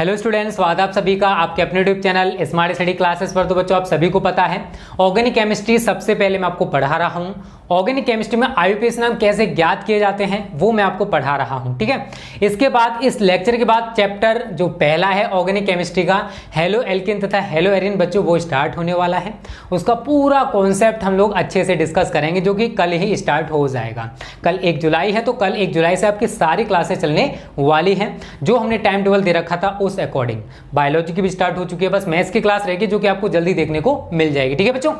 Hello students, स्वागत आप सभी का आपके अपने YouTube channel smart study classes पर। तो बच्चों, आप सभी को पता है ऑर्गेनिक केमिस्ट्री सबसे पहले मैं आपको पढ़ा रहा हूं। ऑर्गेनिक केमिस्ट्री में आईयूपीएसी नाम कैसे ज्ञात किए जाते हैं वो मैं आपको पढ़ा रहा हूं, ठीक है। इसके बाद इस लेक्चर के बाद चैप्टर जो पहला है ऑर्गेनिक केमिस्ट्री का हेलो एल्केन तथा हेलो एरिन बच्चों वो स्टार्ट होने वाला है। उसका पूरा कॉन्सेप्ट हम लोग अच्छे से डिस्कस करेंगे जो कि कल ही स्टार्ट हो जाएगा। कल 1 जुलाई है, तो कल 1 जुलाई से आपकी सारी क्लासेस चलने वाली हैं जो हमने टाइम टेबल दे रखा था उस अकॉर्डिंग। बायोलॉजी की भी स्टार्ट हो चुकी है, बस मैथ्स की क्लास रहेगी जो कि आपको जल्दी देखने को मिल जाएगी, ठीक है बच्चों।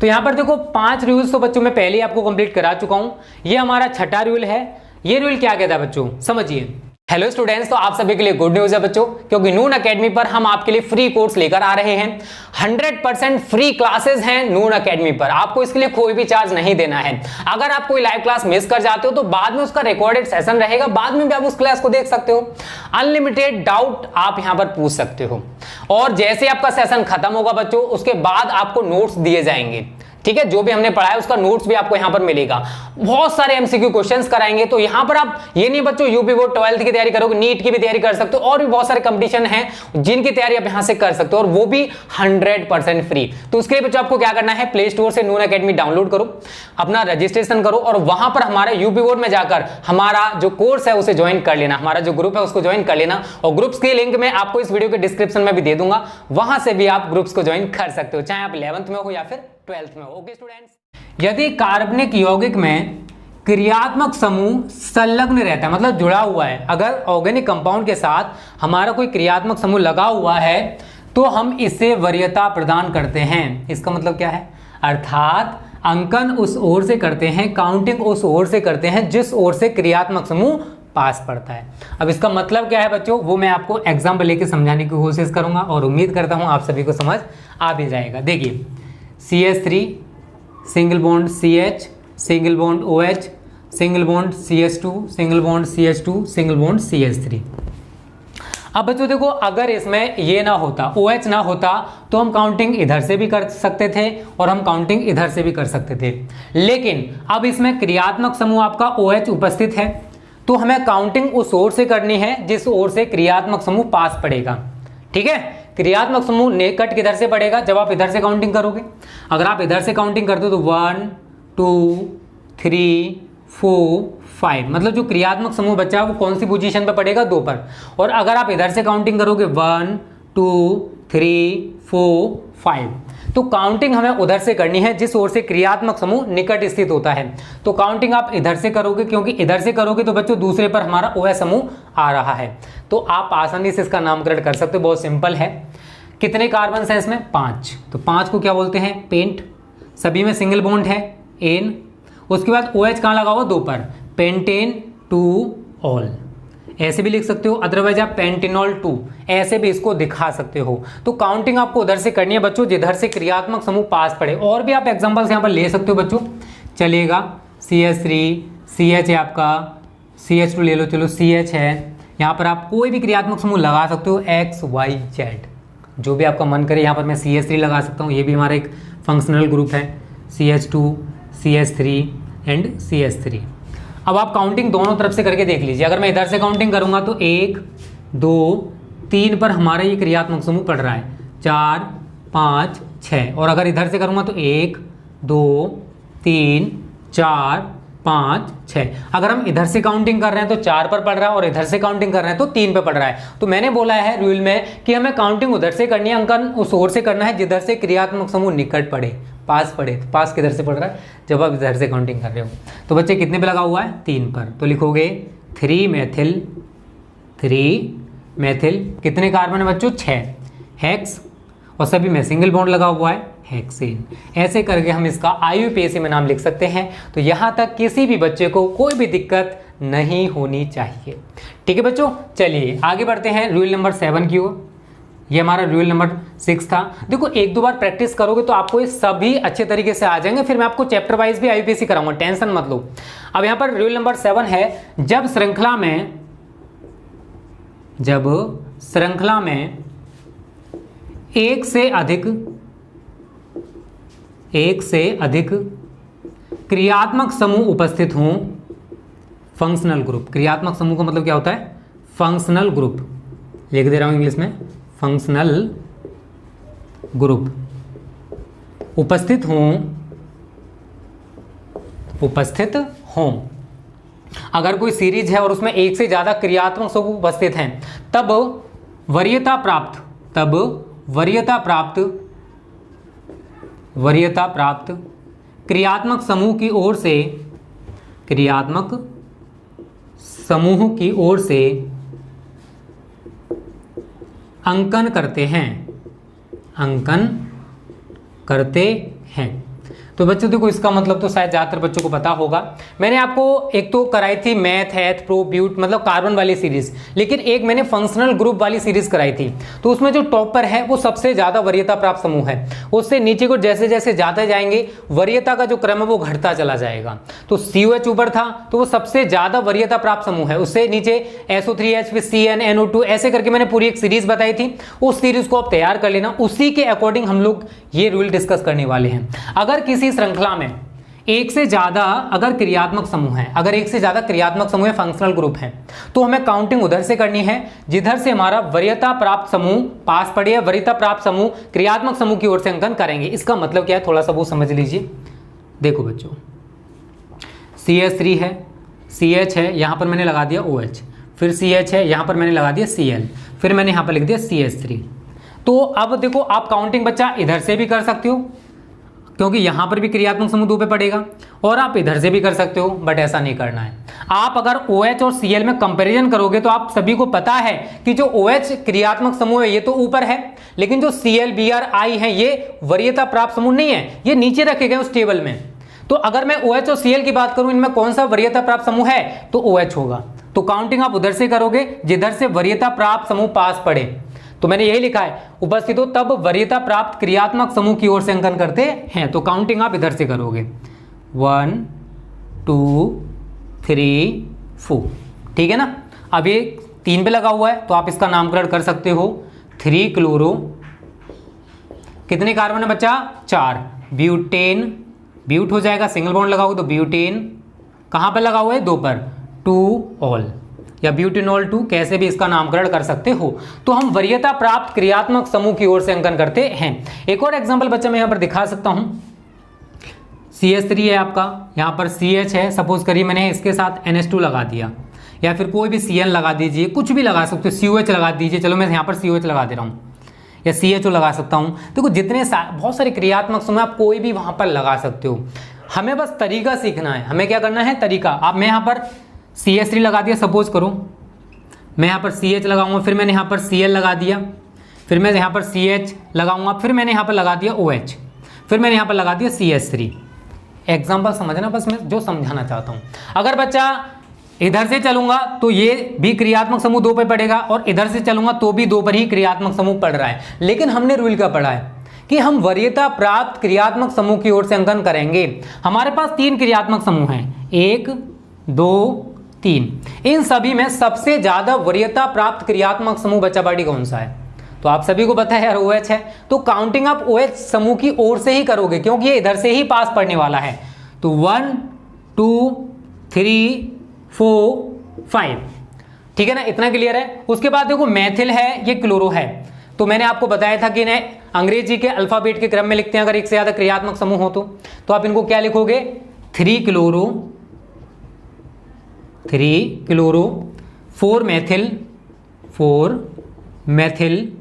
तो यहां पर देखो 5 रूल्स तो बच्चों मैं पहले ही आपको कंप्लीट करा चुका हूं। ये हमारा छठा रूल है। ये रूल क्या कहता है बच्चों, समझिए। हेलो स्टूडेंट्स, तो आप सभी के लिए गुड न्यूज है बच्चों, क्योंकि नून एकेडमी पर हम आपके लिए फ्री कोर्स लेकर आ रहे हैं। 100% फ्री क्लासेस हैं नून एकेडमी पर। आपको इसके लिए कोई भी चार्ज नहीं देना है। अगर आप कोई लाइव क्लास मिस कर जाते हो तो बाद में उसका रिकॉर्डेड सेशन रहेगा, बाद में भी आप उस क्लास को देख सकते हो। अनलिमिटेड डाउट आप यहां पर पूछ सकते हो, और जैसे आपका सेशन खत्म होगा बच्चों उसके बाद आपको नोट्स दिए जाएंगे, ठीक है। जो भी हमने पढ़ा है उसका नोट्स भी आपको यहां पर मिलेगा। बहुत सारे एमसीक्यू क्वेश्चंस कराएंगे। तो यहां पर आप ये नहीं बच्चों यूपी बोर्ड 12th की तैयारी करोगे, नीट की भी तैयारी कर सकते हो, और भी बहुत सारे कंपटीशन हैं जिनकी तैयारी आप यहां से कर सकते हो, और वो भी 100% फ्री। तो उसके लिए बच्चों आपको क्या करना है, प्ले स्टोर से नून एकेडमी डाउनलोड करो, अपना रजिस्ट्रेशन करो, और वहां पर हमारे यूपी बोर्ड में जाकर हमारा जो कोर्स है उसे ज्वाइन कर लेना, हमारा जो ग्रुप है उसको ज्वाइन कर लेना। और ग्रुप्स की लिंक मैं आपको इस वीडियो के डिस्क्रिप्शन में भी दे दूंगा, वहां से भी आप ग्रुप्स को ज्वाइन कर सकते हो, चाहे आप 11th में हो या फिर 12th में हो। ओके स्टूडेंट्स, यदि कार्बनिक यौगिक में क्रियात्मक समूह संलग्न रहता है, मतलब जुड़ा हुआ है, अगर ऑर्गेनिक कंपाउंड के साथ हमारा कोई क्रियात्मक समूह लगा हुआ है तो हम इसे वरीयता प्रदान करते हैं। इसका मतलब क्या है, अर्थात अंकन उस ओर से करते हैं, काउंटिंग उस ओर से करते हैं जिस ओर से क्रियात्मक समूह पास पड़ता है। अब इसका मतलब क्या है बच्चों, वो मैं आपको एग्जाम्पल लेके समझाने की कोशिश करूंगा, और उम्मीद करता हूं आप सभी को समझ आ भी जाएगा। देखिए, CH3 single bond CH, single bond OH, single bond CH2, single bond CH2, single bond CH3। अब बच्चों देखो, अगर इसमें ये ना होता, OH ना होता, तो हम काउंटिंग इधर से भी कर सकते थे और हम काउंटिंग इधर से भी कर सकते थे। लेकिन अब इसमें क्रियात्मक समूह आपका OH उपस्थित है, तो हमें काउंटिंग उस ओर से करनी है जिस ओर से क्रियात्मक समूह पास पड़ेगा, ठीक है। क्रियात्मक समूह निकट किधर से पड़ेगा, जब आप इधर से काउंटिंग करोगे। अगर आप इधर से काउंटिंग करते हो तो 1 2 3 4 5, मतलब जो क्रियात्मक समूह बचा वो कौन सी पोजीशन पे पड़ेगा, 2 पर। और अगर आप इधर से काउंटिंग करोगे 1 2 3 4 5, तो काउंटिंग हमें उधर से करनी है जिस ओर से क्रियात्मक समूह निकट स्थित होता है। तो काउंटिंग आप इधर से करोगे, क्योंकि इधर से करोगे तो बच्चों दूसरे पर हमारा OH समूह आ रहा है। तो आप आसानी से इसका नामकरण कर सकते हो, बहुत सिंपल है। कितने कार्बन है इसमें, 5। तो 5 को क्या बोलते हैं, पेंट। सभी में सिंगल बॉन्ड है एन। उसके बाद OH कहाँ लगा हुआ, 2 पर, पेंटेन 2 ऑल, ऐसे भी लिख सकते हो। अदरवाइज आप पेंटेनॉल 2 ऐसे भी इसको दिखा सकते हो। तो काउंटिंग आपको उधर से करनी है बच्चों जिधर से क्रियात्मक समूह पास पड़े। और भी आप एग्जांपल्स यहाँ पर ले सकते हो बच्चों, चलेगा। CH3 CH है आपका, CH2 ले लो, चलो CH है। यहाँ पर आप कोई भी क्रियात्मक समूह लगा सकते हो, X Y Z, जो भी आपका मन करे। यहाँ पर मैं CH3 लगा सकता हूँ, ये भी हमारा एक फंक्शनल ग्रुप है, CH2 CH3 एंड CH3। अब आप काउंटिंग दोनों तरफ से करके देख लीजिए। अगर मैं इधर से काउंटिंग करूंगा तो 1 2 3 पर हमारा ये क्रियात्मक समूह पड़ रहा है, 4 5 6। और अगर इधर से करूंगा तो 1 2 3 4 5 6। अगर हम इधर से काउंटिंग कर रहे हैं तो 4 पर पड़ रहा है, और इधर से काउंटिंग कर रहे हैं तो 3 पे पड़ रहा है। तो मैंने बोला है रूल में कि हमें काउंटिंग उधर से करनी है, अंकन उस ओर से करना है जिधर से क्रियात्मक समूह निकट पड़े, पास पड़े। तो पास किधर से पड़ रहा है, जब आप इधर से काउंटिंग कर रहे हो। तो बच्चे कितने पे लगा हुआ है, 3 पर। तो लिखोगे 3 मेथिल। कितने कार्बन है बच्चों, 6 हेक्स, और सभी में सिंगल बॉन्ड लगा हुआ है, हेक्सेन। ऐसे करके हम इसका आईयूपीएसी में नाम लिख सकते हैं। तो यहाँ तक किसी भी बच्चे को कोई भी दिक्कत नहीं होनी चाहिए, ठीक है बच्चों। चलिए आगे बढ़ते हैं रूल नंबर 7 की ओर। ये हमारा रूल नंबर 6 था। देखो, 1-2 बार प्रैक्टिस करोगे तो आपको ये सभी अच्छे तरीके से आ जाएंगे। फिर मैं आपको चैप्टर वाइज भी आईयूपीएसी कराऊंगा, टेंशन मत लो। अब यहाँ पर रूल नंबर 7 है, जब श्रृंखला में एक से अधिक क्रियात्मक समूह उपस्थित हों, फंक्शनल ग्रुप। क्रियात्मक समूह का मतलब क्या होता है, फंक्शनल ग्रुप। लिख दे रहा हूँ इंग्लिश में, फंक्शनल ग्रुप, उपस्थित हों। अगर कोई सीरीज है और उसमें एक से ज्यादा क्रियात्मक समूह उपस्थित हैं, तब वरीयता प्राप्त क्रियात्मक समूह की ओर से अंकन करते हैं। तो बच्चों देखो इसका मतलब तो शायद ज़्यादातर बच्चों को पता होगा। मैंने आपको एक तो कराई थी मैथ, एथ, प्रो, ब्यूट मतलब कार्बन वाली सीरीज, लेकिन एक मैंने फंक्शनल ग्रुप वाली सीरीज कराई थी। तो उसमें जो टॉपर है वो सबसे ज़्यादा वरीयता प्राप्त समूह है, उससे नीचे को जैसे जैसे जाते जाएंगे वरीयता का जो क्रम है वो घटता चला जाएगा। तो COH ऊपर था तो वो सबसे ज़्यादा वरीयता प्राप्त समूह है, उससे नीचे SO3H, फिर CN, NO2 ऐसे करके मैंने पूरी एक सीरीज बताई थी। उस सीरीज को आप तैयार कर लेना, उसी के अकॉर्डिंग हम लोग ये रूल डिस्कस करने वाले हैं। अगर किसी श्रृंखला में एक से ज्यादा अगर क्रियात्मक समूह है, है फंक्शनल ग्रुप है, तो हमें काउंटिंग उधर से करनी है जिधर से हमारा वरीयता प्राप्त समूह पास पड़े, वरीयता प्राप्त समूह क्रियात्मक समूह की ओर से अंकन करेंगे। इसका मतलब क्या है थोड़ा सा वो समझ लीजिए। देखो बच्चों, CH3 है, CH है, यहां पर मैंने लगा दिया OH, फिर CH है, यहां पर मैंने लगा दिया Cl, फिर मैंने यहां पर लिख दिया CH3। तो अब देखो आप काउंटिंग बच्चा इधर से भी कर सकते हो क्योंकि यहां पर भी क्रियात्मक समूह 2 पे पड़ेगा, और आप इधर से भी कर सकते हो, बट ऐसा नहीं करना है। आप अगर OH और Cl में कंपैरिजन करोगे तो आप सभी को पता है कि जो OH क्रियात्मक समूह है ये तो ऊपर है, लेकिन जो Cl, Br, I है ये वरीयता प्राप्त समूह नहीं है, ये नीचे रखे गए उस टेबल में। तो अगर मैं OH और Cl की बात करूं, इनमें कौन सा वरीयता प्राप्त समूह है, तो OH होगा। तो काउंटिंग आप उधर से करोगे जिधर से वरीयता प्राप्त समूह पास पड़े। तो मैंने यही लिखा है, उपस्थित हो तब वरीयता प्राप्त क्रियात्मक समूह की ओर से अंकन करते हैं। तो काउंटिंग आप इधर से करोगे 1 2 3 4, ठीक है ना। अब ये 3 पे लगा हुआ है तो आप इसका नामकरण कर सकते हो 3 क्लोरो, कितने कार्बन है बच्चा 4, ब्यूटेन, ब्यूट हो जाएगा, सिंगल बॉन्ड लगाओगे तो ब्यूटेन, कहां पर लगा हुआ है 2 पर, 2 ऑल या ब्यूटेनॉल 2, कैसे भी इसका नामकरण कर सकते हो। तो हम वरीयता प्राप्त क्रियात्मक समूह की ओर से अंकन करते हैं। एक और एग्जांपल बच्चा मैं यहां पर दिखा सकता हूं, CH3 है आपका, यहां पर CH है, सपोज करिए मैंने इसके साथ NH2 लगा दिया, या फिर कोई भी Cl लगा दीजिए, कुछ भी लगा सकते हो, COH लगा दीजिए, चलो मैं यहां पर COH लगा दे रहा हूं, या CHO लगा सकता हूं। देखो जितने बहुत सारे क्रियात्मक समूह आप कोई भी वहां पर लगा सकते हो, हमें बस तरीका सीखना है। हमें क्या करना है, तरीका। अब मैं यहां पर CH3 लगा दिया, सपोज करो मैं यहाँ पर CH लगाऊंगा, फिर मैंने यहाँ पर Cl लगा दिया, फिर मैं यहाँ पर CH लगाऊंगा, फिर मैंने यहाँ पर लगा दिया OH, फिर मैंने यहाँ पर लगा दिया CH3। एग्जाम्पल समझना, बस मैं जो समझाना चाहता हूँ। अगर बच्चा इधर से चलूंगा तो ये भी क्रियात्मक समूह 2 पे पड़ेगा, और इधर से चलूंगा तो भी 2 पर ही क्रियात्मक समूह पड़ रहा है। लेकिन हमने रूल क्या पढ़ा है कि हम वरीयता प्राप्त क्रियात्मक समूह की ओर से अंकन करेंगे। हमारे पास 3 क्रियात्मक समूह हैं, 1 2 3। इन सभी में सबसे ज्यादा वरीयता प्राप्त क्रियात्मक समूह बच्चा पार्टी कौन सा है, तो आप सभी को पता है यार OH है। तो काउंटिंग आप OH समूह की ओर से ही करोगे क्योंकि ये इधर से ही पास पड़ने वाला है। तो 1 2 3 4 5, ठीक है ना, इतना क्लियर है। उसके बाद देखो मैथिल है, ये क्लोरो है। तो मैंने आपको बताया था कि इन्हें अंग्रेजी के अल्फाबेट के क्रम में लिखते हैं अगर एक से ज्यादा क्रियात्मक समूह हो तो आप इनको क्या लिखोगे, 3 क्लोरो 4 मैथिल,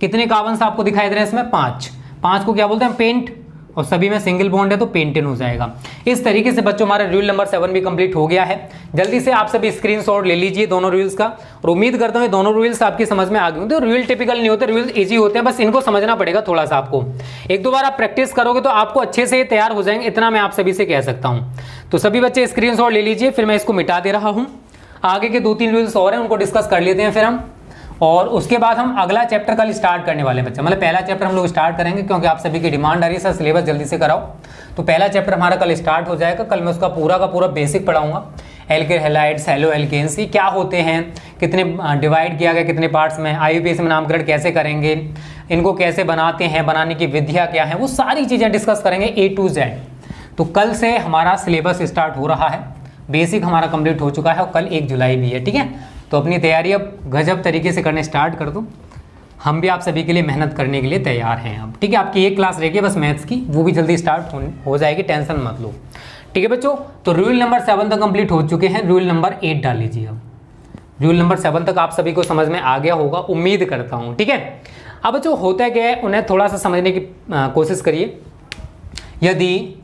कितने कार्बन आपको दिखाई दे रहे हैं इसमें, 5 को क्या बोलते हैं, पेंट, और सभी में सिंगल बॉन्ड है तो पेंटेन हो जाएगा। इस तरीके से बच्चों हमारा रूल नंबर 7 भी कंप्लीट हो गया है। जल्दी से आप सभी स्क्रीनशॉट ले लीजिए दोनों रूल्स का, और उम्मीद करता हूँ दोनों रूल्स आपकी समझ में आ गए होंगे। रूल टिपिकल नहीं होते, रूल्स इजी होते हैं, बस इनको समझना पड़ेगा थोड़ा सा आपको। 1-2 बार आप प्रैक्टिस करोगे तो आपको अच्छे से तैयार हो जाएंगे, इतना मैं आप सभी से कह सकता हूँ। तो सभी बच्चे स्क्रीनशॉट ले लीजिए, फिर मैं इसको मिटा दे रहा हूँ। आगे के 2-3 रूल्स और हैं, उनको डिस्कस कर लेते हैं फिर हम, और उसके बाद हम अगला चैप्टर कल स्टार्ट करने वाले हैं बच्चा। मतलब पहला चैप्टर हम लोग स्टार्ट करेंगे क्योंकि आप सभी की डिमांड आ रही है सर सिलेबस जल्दी से कराओ। तो पहला चैप्टर हमारा कल स्टार्ट हो जाएगा। कल मैं उसका पूरा का पूरा बेसिक पढ़ाऊंगा। एल्किल हैलाइड्स, हेलो एल्केन्स क्या होते हैं, कितने डिवाइड किया गया कितने पार्ट्स में, IUPAC में नामकरण कैसे करेंगे, इनको कैसे बनाते हैं, बनाने की विधियाँ क्या है, वो सारी चीज़ें डिस्कस करेंगे A to Z। तो कल से हमारा सिलेबस स्टार्ट हो रहा है। बेसिक हमारा कंप्लीट हो चुका है और कल 1 जुलाई भी है, ठीक है। तो अपनी तैयारी अब गजब तरीके से करने स्टार्ट कर दो। हम भी आप सभी के लिए मेहनत करने के लिए तैयार हैं अब, ठीक है। आपकी एक क्लास रह गई बस मैथ्स की, वो भी जल्दी स्टार्ट हो जाएगी, टेंशन मत लो, ठीक है बच्चों। तो रूल नंबर 7 तक कंप्लीट हो चुके हैं, रूल नंबर 8 डाल लीजिए अब। रूल नंबर 7 तक आप सभी को समझ में आ गया होगा, उम्मीद करता हूँ, ठीक है। अब बच्चों होता क्या है, उन्हें थोड़ा सा समझने की कोशिश करिए। यदि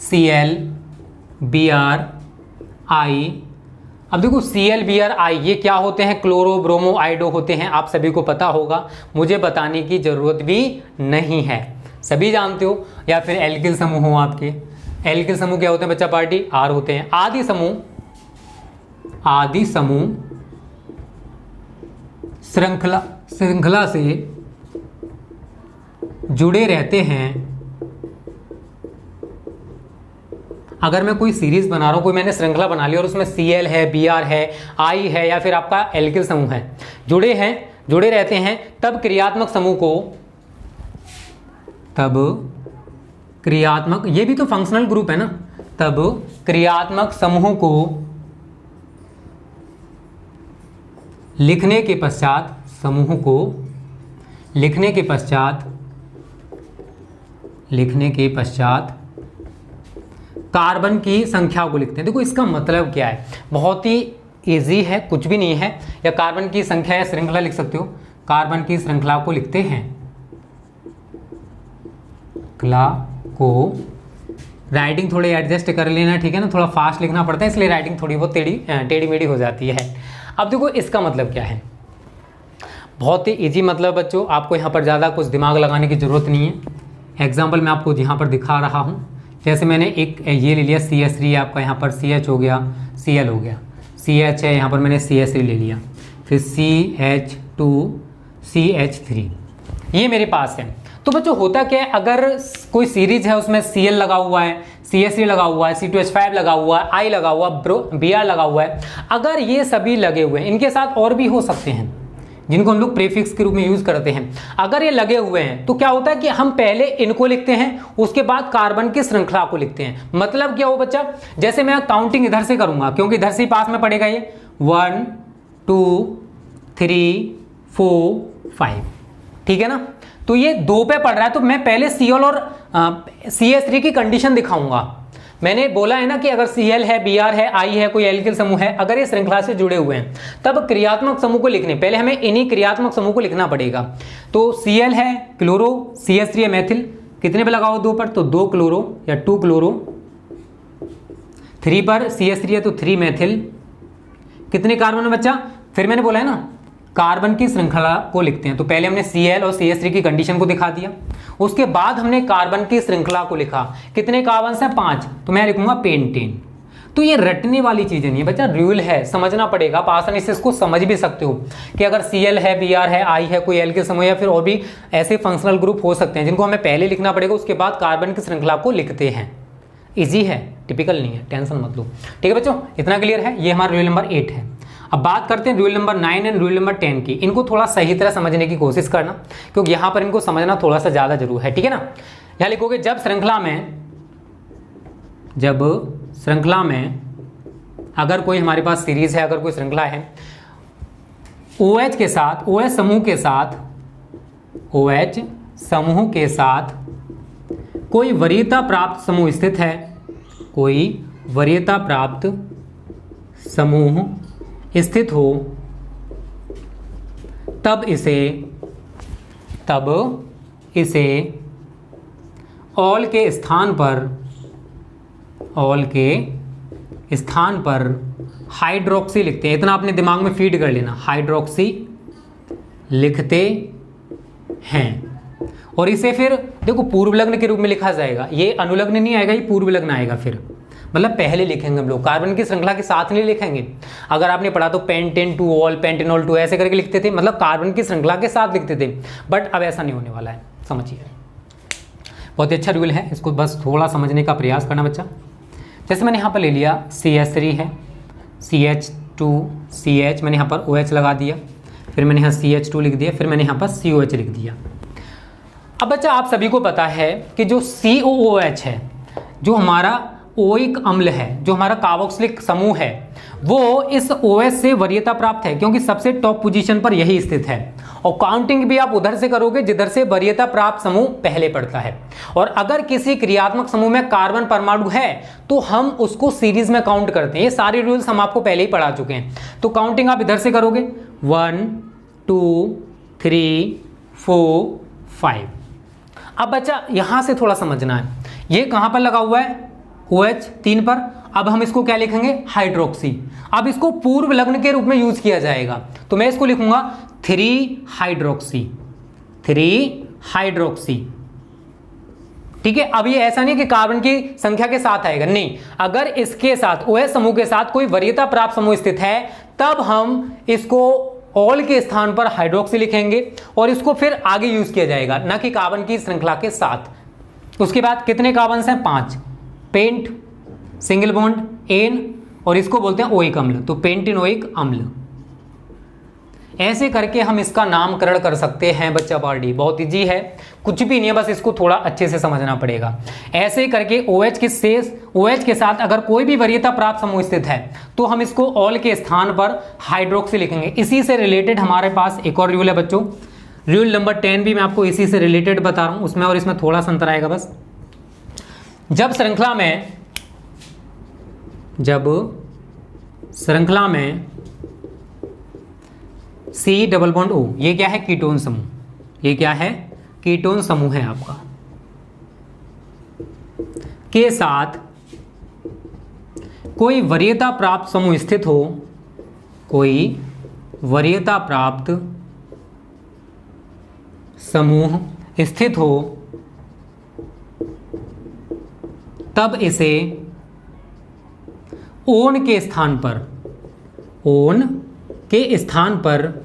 Cl Br I, अब देखो Cl Br I ये क्या होते हैं, क्लोरो ब्रोमो आइडो होते हैं, आप सभी को पता होगा, मुझे बताने की जरूरत भी नहीं है, सभी जानते हो। या फिर एल्किल समूह हो आपके, एल्किल समूह क्या होते हैं बच्चा पार्टी, R होते हैं। आदि समूह श्रृंखला से जुड़े रहते हैं। अगर मैं कोई सीरीज बना रहा हूं, कोई मैंने श्रृंखला बना ली और उसमें Cl है, Br है, I है या फिर आपका एल्किल समूह है, जुड़े रहते हैं, तब क्रियात्मक, ये भी तो फंक्शनल ग्रुप है ना, तब क्रियात्मक समूह को लिखने के पश्चात कार्बन की संख्या को लिखते हैं। देखो इसका मतलब क्या है, बहुत ही इजी है, कुछ भी नहीं है। या कार्बन की संख्या या श्रृंखला लिख सकते हो, कार्बन की श्रृंखला को लिखते हैं, राइटिंग थोड़ी एडजस्ट कर लेना, ठीक है ना, थोड़ा फास्ट लिखना पड़ता है इसलिए राइटिंग थोड़ी बहुत टेढ़ी मेढ़ी हो जाती है। अब देखो इसका मतलब क्या है, बहुत ही इजी मतलब बच्चों, आपको यहाँ पर ज़्यादा कुछ दिमाग लगाने की ज़रूरत नहीं है। एग्जाम्पल मैं आपको यहाँ पर दिखा रहा हूँ, जैसे मैंने एक ये ले लिया CH3, आपका यहाँ पर CH हो गया, Cl हो गया, CH है, यहाँ पर मैंने CH3 ले लिया, फिर CH2 CH3, ये मेरे पास है। तो बच्चों होता क्या है, अगर कोई सीरीज है उसमें Cl लगा हुआ है, CH3 लगा हुआ है, C2H5 लगा हुआ है, I लगा हुआ, Br लगा हुआ है, अगर ये सभी लगे हुए हैं, इनके साथ और भी हो सकते हैं जिनको हम लोग प्रीफिक्स के रूप में यूज करते हैं, अगर ये लगे हुए हैं तो क्या होता है कि हम पहले इनको लिखते हैं, उसके बाद कार्बन की श्रृंखला को लिखते हैं। मतलब क्या हो बच्चा, जैसे मैं काउंटिंग इधर से करूंगा क्योंकि इधर से पास में पड़ेगा, ये 1 2 3 4 5, ठीक है ना। तो ये 2 पे पड़ रहा है, तो मैं पहले Cl और CH3 की कंडीशन दिखाऊंगा। मैंने बोला है ना कि अगर Cl है, Br है, I है, कोई एल्किल समूह है, अगर ये श्रृंखला से जुड़े हुए हैं, तब क्रियात्मक समूह को लिखने पहले हमें इन्हीं क्रियात्मक समूह को लिखना पड़ेगा। तो Cl है क्लोरो, CH3 है मैथिल, कितने पे लगाओ 2 पर, तो 2 क्लोरो या 2 क्लोरो, 3 पर CH3 है तो 3 मैथिल, कितने कार्बन है बच्चा, फिर मैंने बोला है ना कार्बन की श्रृंखला को लिखते हैं। तो पहले हमने Cl और CH3 की कंडीशन को दिखा दिया, उसके बाद हमने कार्बन की श्रृंखला को लिखा, कितने कार्बन से 5, तो मैं लिखूंगा पेंटेन। तो ये रटने वाली चीजें नहीं है बच्चा, रूल है, समझना पड़ेगा। आप आसानी से इसको समझ भी सकते हो कि अगर Cl है, Br है, I है, कोई एल्किल समूह या फिर और भी ऐसे फंक्शनल ग्रुप हो सकते हैं जिनको हमें पहले लिखना पड़ेगा, उसके बाद कार्बन की श्रृंखला को लिखते हैं। ईजी है, टिपिकल नहीं है, टेंशन मत लो, ठीक है बच्चों, इतना क्लियर है। ये हमारा रूल नंबर 8 है। अब बात करते हैं rule number 9 and rule number 10 की। इनको थोड़ा सही तरह समझने की कोशिश करना, क्योंकि यहाँ पर इनको समझना थोड़ा सा ज़्यादा जरूर है, ठीक है ना। यहाँ लिखोगे जब श्रृंखला में अगर कोई हमारे पास सीरीज है, अगर कोई श्रृंखला है, OH के साथ, OH समूह के साथ कोई वरीयता प्राप्त समूह स्थित है, कोई वरीयता प्राप्त समूह स्थित हो, तब इसे ऑल के स्थान पर हाइड्रोक्सी लिखते हैं। इतना अपने दिमाग में फीड कर लेना, हाइड्रोक्सी लिखते हैं। और इसे फिर देखो पूर्व लग्न के रूप में लिखा जाएगा, ये अनुलग्न नहीं आएगा, ये पूर्व लग्न आएगा। फिर मतलब पहले लिखेंगे हम लोग, कार्बन की श्रृंखला के साथ नहीं लिखेंगे। अगर आपने पढ़ा तो pentane two ol, pentanol two, ऐसे करके लिखते थे, मतलब कार्बन की श्रृंखला के साथ लिखते थे। बट अब ऐसा नहीं होने वाला है, समझिए। बहुत ही अच्छा रूल है, इसको बस थोड़ा समझने का प्रयास करना बच्चा। जैसे मैंने यहाँ पर ले लिया CH3 है, CH2 CH, मैंने यहाँ पर OH लगा दिया, फिर मैंने यहाँ CH2 लिख दिया, फिर मैंने यहाँ पर COH लिख दिया। अब बच्चा आप सभी को पता है कि जो COOH है, जो हमारा ओइक अम्ल है, जो हमारा कार्बोक्सिलिक समूह है, वो इस OH से वरीयता प्राप्त है, क्योंकि सबसे टॉप पोजीशन पर यही स्थित है। और काउंटिंग भी आप उधर से करोगे जिधर से वरीयता प्राप्त समूह पहले पड़ता है। और अगर किसी क्रियात्मक समूह में कार्बन परमाणु है तो हम उसको सीरीज में काउंट करते हैं। ये सारे रूल्स हम आपको पहले ही पढ़ा चुके हैं। तो काउंटिंग आप इधर से करोगे 1 2 3 4 5। अब बच्चा यहां से थोड़ा समझना है, ये कहां पर लगा हुआ है? OH 3 पर। अब हम इसको क्या लिखेंगे? हाइड्रोक्सी। अब इसको पूर्व लग्न के रूप में यूज किया जाएगा, तो मैं इसको लिखूंगा 3 हाइड्रोक्सी, 3 हाइड्रोक्सी। ठीक है। अब ये ऐसा नहीं कि कार्बन की संख्या के साथ आएगा, नहीं, अगर इसके साथ OH समूह के साथ कोई वरीयता प्राप्त समूह स्थित है तब हम इसको ऑल के स्थान पर हाइड्रोक्सी लिखेंगे और इसको फिर आगे यूज किया जाएगा, ना कि कार्बन की श्रृंखला के साथ। उसके बाद कितने कार्बन हैं? 5। पेंट, सिंगल बॉन्ड एन, और इसको बोलते हैं ओइक अम्ल, तो पेंटिनोइक अम्ल। ऐसे करके हम इसका नामकरण कर सकते हैं बच्चा पार्टी। बहुत इजी है, कुछ भी नहीं है, बस इसको थोड़ा अच्छे से समझना पड़ेगा। ऐसे करके OH के साथ अगर कोई भी वरीयता प्राप्त समूह स्थित है तो हम इसको ऑल के स्थान पर हाइड्रोक्सी लिखेंगे। इसी से रिलेटेड हमारे पास एक और रूल है बच्चों, रूल नंबर 10 भी मैं आपको इसी से रिलेटेड बता रहा हूं। उसमें और इसमें थोड़ा सा अंतर आएगा बस। जब श्रृंखला में C डबल बॉन्ड O, ये क्या है? कीटोन समूह। ये क्या है? कीटोन समूह है आपका, के साथ कोई वरीयता प्राप्त समूह स्थित हो, कोई वरीयता प्राप्त समूह स्थित हो, तब इसे ओन के स्थान पर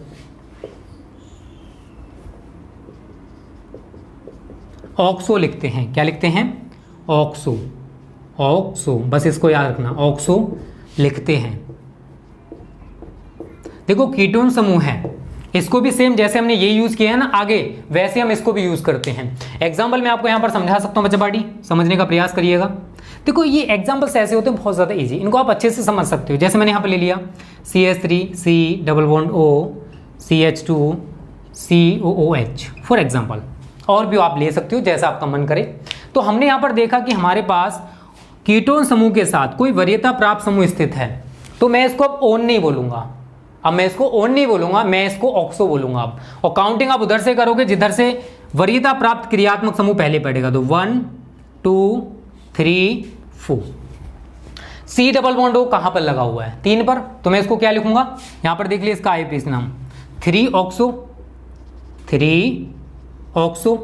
ऑक्सो लिखते हैं। क्या लिखते हैं? ऑक्सो, बस इसको याद रखना, ऑक्सो लिखते हैं। देखो कीटोन समूह है, इसको भी सेम जैसे हमने ये यूज किया है ना आगे, वैसे हम इसको भी यूज करते हैं। एग्जाम्पल मैं आपको यहां पर समझा सकता हूं बच्चा पार्टी, समझने का प्रयास करिएगा। देखो ये एग्जाम्पल्स ऐसे होते हैं बहुत ज्यादा इजी, इनको आप अच्छे से समझ सकते हो। जैसे मैंने यहां पर ले लिया CH3 C double bond O CH2 COOH for example, और भी आप ले सकते हो जैसा आपका मन करे। तो हमने यहां पर देखा कि हमारे पास कीटोन समूह के साथ कोई वरीयता प्राप्त समूह स्थित है, तो मैं इसको अब ओन नहीं बोलूंगा, मैं इसको ऑक्सो बोलूंगा अब। और काउंटिंग आप उधर से करोगे जिधर से वरीयता प्राप्त क्रियात्मक समूह पहले पड़ेगा, तो 1 2 3 4। C डबल बॉन्ड O कहां पर लगा हुआ है? 3 पर, तो मैं इसको क्या लिखूंगा? यहां पर देख लिया इसका IUPAC नाम 3 ऑक्सो।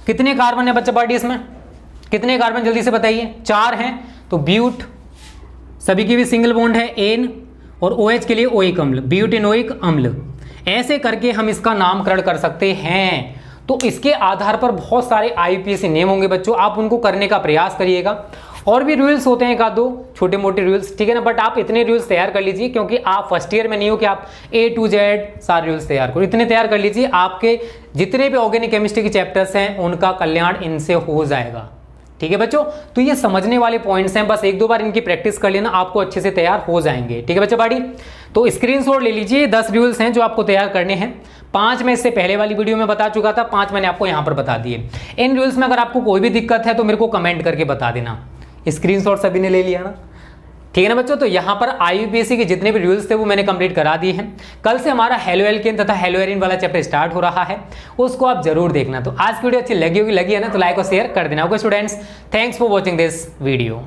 कितने कार्बन है बच्चा पार्टी इसमें? कितने कार्बन जल्दी से बताइए? 4 हैं, तो ब्यूट, सभी की भी सिंगल बॉन्ड है एन, और OH के लिए ओइक अम्ल, ब्यूटेनोइक अम्ल। ऐसे करके हम इसका नामकरण कर सकते हैं। तो इसके आधार पर बहुत सारे IUPAC नेम होंगे बच्चों, आप उनको करने का प्रयास करिएगा। और भी रूल्स होते हैं एक आध दो छोटे मोटे रूल्स, ठीक है ना, बट आप इतने रूल्स तैयार कर लीजिए, क्योंकि आप फर्स्ट ईयर में नहीं हो कि आप A to Z सारे रूल्स तैयार करो। इतने तैयार कर लीजिए, आपके जितने भी ऑर्गेनिक केमिस्ट्री के चैप्टर्स हैं उनका कल्याण इनसे हो जाएगा। ठीक है बच्चों, तो ये समझने वाले पॉइंट्स हैं, बस एक दो बार इनकी प्रैक्टिस कर लेना, आपको अच्छे से तैयार हो जाएंगे। ठीक है बच्चा पार्टी, तो स्क्रीनशॉट ले लीजिए। 10 रूल्स हैं जो आपको तैयार करने हैं। 5 में इससे पहले वाली वीडियो में बता चुका था, 5 मैंने आपको यहां पर बता दिए। इन रूल्स में अगर आपको कोई भी दिक्कत है तो मेरे को कमेंट करके बता देना। स्क्रीनशॉट सभी ने ले लिया ना? ठीक है ना बच्चों, तो यहाँ पर IUPAC के जितने भी रूल्स थे वो मैंने कंप्लीट करा दिए हैं। कल से हमारा हेलो एल्केन तथा हेलो एरिन वाला चैप्टर स्टार्ट हो रहा है, उसको आप जरूर देखना। तो आज की वीडियो अच्छी लगी है ना, तो लाइक और शेयर कर देना। Okay students, thanks for watching this video.